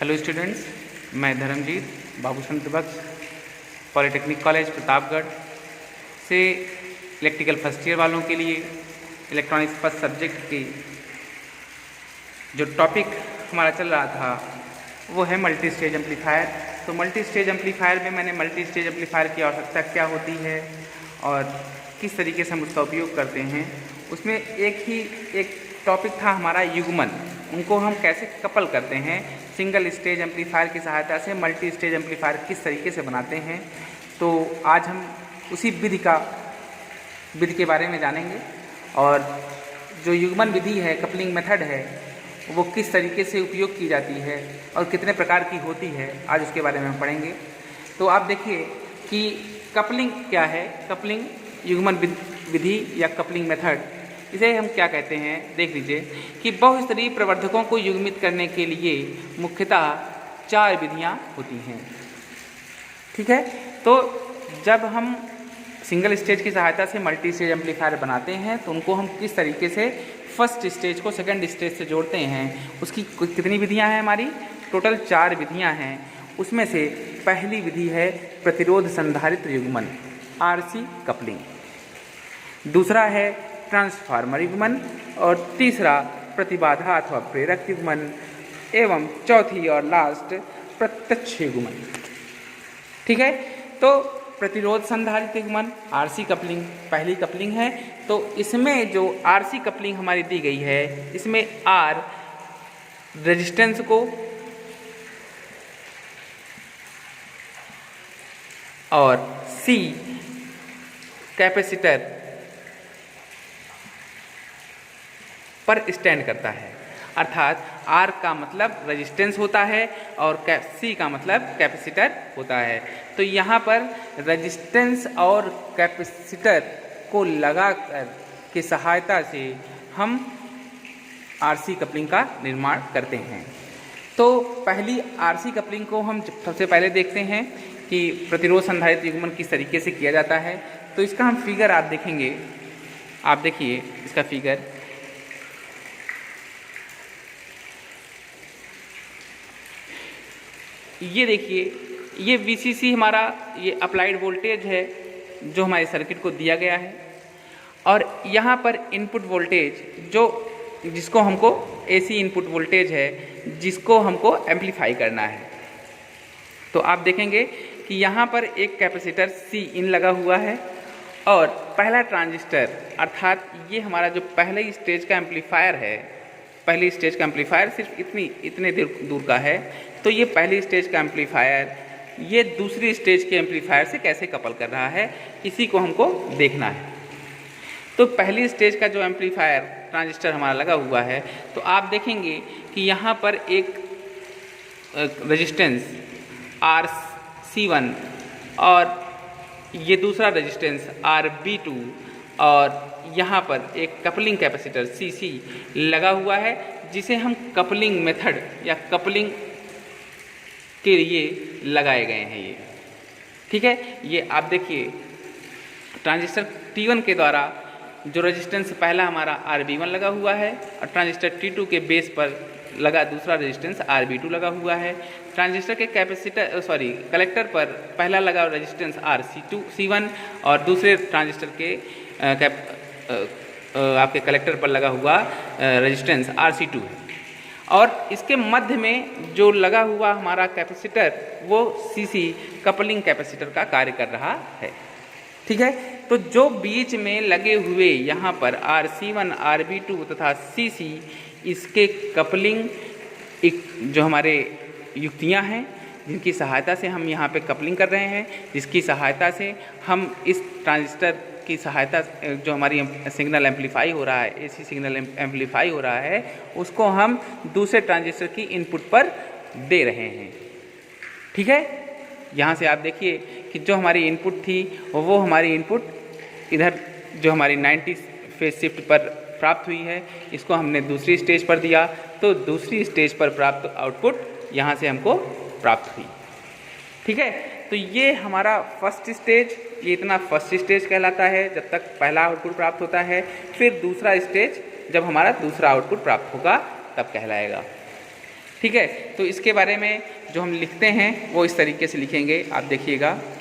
Hello students, मैं धर्मजीत बाबूचंद्र बख्श polytechnic college Pratapgarh से electrical first year वालों के लिए इलेक्ट्रॉनिक्स फर्स्ट सब्जेक्ट की जो टॉपिक हमारा चल रहा था वो है मल्टी स्टेज एम्पलीफायर। तो मल्टी स्टेज एम्पलीफायर में मैंने मल्टी स्टेज एम्पलीफायर की आवश्यकता क्या होती है और किस तरीके से हम उसका उपयोग करते हैं, उसमें एक टॉपिक था हमारा युग्मन। उनको हम कैसे कपल करते हैं सिंगल स्टेज एम्पलीफायर की सहायता से, मल्टी स्टेज एम्पलीफायर किस तरीके से बनाते हैं। तो आज हम उसी विधि के बारे में जानेंगे और जो युग्मन विधि है, कपलिंग मेथड है, वो किस तरीके से उपयोग की जाती है और कितने प्रकार की होती है, आज उसके बारे में हम पढ़ेंगे। तो आप देखिए कि कपलिंग क्या है। कपलिंग युग्मन विधि या कपलिंग मेथड, इसे हम क्या कहते हैं, देख लीजिए कि बहुस्तरीय प्रवर्धकों को युग्मित करने के लिए मुख्यतः 4 विधियां होती हैं। ठीक है, तो जब हम सिंगल स्टेज की सहायता से मल्टी स्टेज एम्पलीफायर बनाते हैं तो उनको हम किस तरीके से फर्स्ट स्टेज को सेकंड स्टेज से जोड़ते हैं, उसकी कितनी विधियां हैं हमारी, टोटल 4 विधियां हैं। उसमें से पहली विधि है प्रतिरोध संधारित्र युग्मन, आरसी कपलिंग। दूसरा है ट्रांसफार्मर युग्मन और तीसरा प्रतिबाधा अथवा प्रेरक युग्मन एवं चौथी और लास्ट प्रत्यक्ष युग्मन। ठीक है, तो प्रतिरोध संधारित युग्मन आरसी कपलिंग पहली कपलिंग है। तो इसमें जो आरसी कपलिंग हमारी दी गई है, इसमें आर रेजिस्टेंस को और सी कैपेसिटर पर स्टैंड करता है, अर्थात R का मतलब रेजिस्टेंस होता है और C का मतलब कैपेसिटर होता है। तो यहाँ पर रेजिस्टेंस और कैपेसिटर को लगाकर की सहायता से हम RC कपलिंग का निर्माण करते हैं। तो पहली RC कपलिंग को हम सबसे पहले देखते हैं कि प्रतिरोध संधारित युग्मन किस तरीके से किया जाता है। तो इसका हम फिगर आप देखेंगे, आप देखिए इसका फिगर, ये देखिए, ये VCC हमारा ये अप्लाइड वोल्टेज है जो हमारे सर्किट को दिया गया है और यहाँ पर इनपुट वोल्टेज जिसको हमको AC इनपुट वोल्टेज है, जिसको हमको एम्पलीफाई करना है। तो आप देखेंगे कि यहाँ पर एक कैपेसिटर C इन लगा हुआ है और पहला ट्रांजिस्टर, अर्थात ये हमारा जो पहले स्टेज का एम्पलीफायर है, पहली स्टेज का एम्पलीफायर सिर्फ इतने दूर का है। तो ये पहली स्टेज का एम्पलीफायर ये दूसरी स्टेज के एम्पलीफायर से कैसे कपल कर रहा है, इसी को हमको देखना है। तो पहली स्टेज का जो एम्पलीफायर ट्रांजिस्टर हमारा लगा हुआ है, तो आप देखेंगे कि यहाँ पर एक रेजिस्टेंस RC1 और ये दूसरा रेजिस्टेंस RB2 और यहाँ पर एक कपलिंग कैपेसिटर CC लगा हुआ है, जिसे हम कपलिंग मेथड या कपलिंग के लिए लगाए गए हैं ये। ठीक है, ये आप देखिए ट्रांजिस्टर T1 के द्वारा जो रेजिस्टेंस पहला हमारा RB1 लगा हुआ है और ट्रांजिस्टर T2 के बेस पर लगा दूसरा रेजिस्टेंस RB2 लगा हुआ है। ट्रांजिस्टर के कलेक्टर पर पहला लगा रेजिस्टेंस RC1 और दूसरे ट्रांजिस्टर के आपके कलेक्टर पर लगा हुआ रेजिस्टेंस RC2 है और इसके मध्य में जो लगा हुआ हमारा कैपेसिटर वो CC कपलिंग कैपेसिटर का कार्य कर रहा है। ठीक है, तो जो बीच में लगे हुए यहाँ पर RC1, RB2 तथा CC, इसके कपलिंग जो हमारे युक्तियाँ हैं जिनकी सहायता से हम यहाँ पे कपलिंग कर रहे हैं, जिसकी सहायता से हम इस ट्रांजिस्टर की सहायता जो हमारी सिग्नल एम्पलीफाई हो रहा है, AC सिग्नल एम्पलीफाई हो रहा है, उसको हम दूसरे ट्रांजिस्टर की इनपुट पर दे रहे हैं। ठीक है, यहाँ से आप देखिए कि जो हमारी इनपुट थी वो हमारी इनपुट इधर जो हमारी 90 फेज शिफ्ट पर प्राप्त हुई है, इसको हमने दूसरी स्टेज पर दिया, तो दूसरी स्टेज पर प्राप्त आउटपुट यहाँ से हमको प्राप्त हुई। ठीक है, तो ये हमारा फर्स्ट स्टेज, ये इतना फर्स्ट स्टेज कहलाता है जब तक पहला आउटपुट प्राप्त होता है। फिर दूसरा स्टेज जब हमारा दूसरा आउटपुट प्राप्त होगा तब कहलाएगा। ठीक है। तो इसके बारे में जो हम लिखते हैं वो इस तरीके से लिखेंगे, आप देखिएगा।